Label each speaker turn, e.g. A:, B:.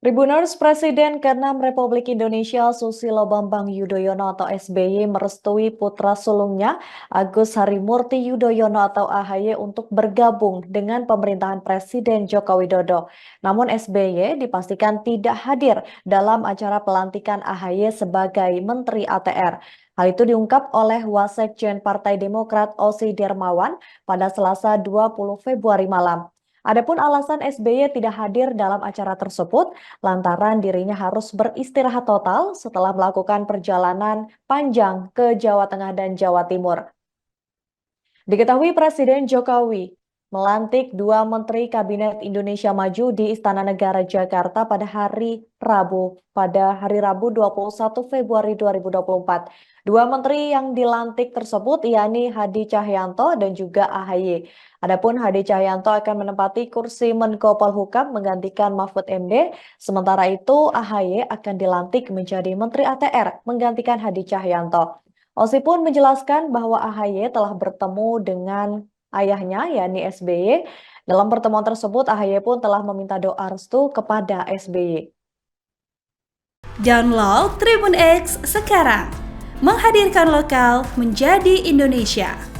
A: Tribuners Presiden ke-6 Republik Indonesia Susilo Bambang Yudhoyono atau SBY merestui putra sulungnya Agus Harimurti Yudhoyono atau AHY untuk bergabung dengan pemerintahan Presiden Joko Widodo. Namun SBY dipastikan tidak hadir dalam acara pelantikan AHY sebagai Menteri ATR. Hal itu diungkap oleh Wasekjen Partai Demokrat Osi Dermawan pada Selasa 20 Februari malam. Adapun alasan SBY tidak hadir dalam acara tersebut lantaran dirinya harus beristirahat total setelah melakukan perjalanan panjang ke Jawa Tengah dan Jawa Timur. Diketahui Presiden Jokowi melantik dua Menteri Kabinet Indonesia Maju di Istana Negara Jakarta pada hari Rabu 21 Februari 2024. Dua menteri yang dilantik tersebut yakni Hadi Cahyanto dan juga AHY. Adapun Hadi Cahyanto akan menempati kursi Menko Polhukam menggantikan Mahfud MD, sementara itu AHY akan dilantik menjadi Menteri ATR menggantikan Hadi Cahyanto. Osi pun menjelaskan bahwa AHY telah bertemu dengan ayahnya, yakni SBY. Dalam pertemuan tersebut, AHY pun telah meminta doa restu kepada SBY.
B: Download Tribun X sekarang, menghadirkan lokal menjadi Indonesia.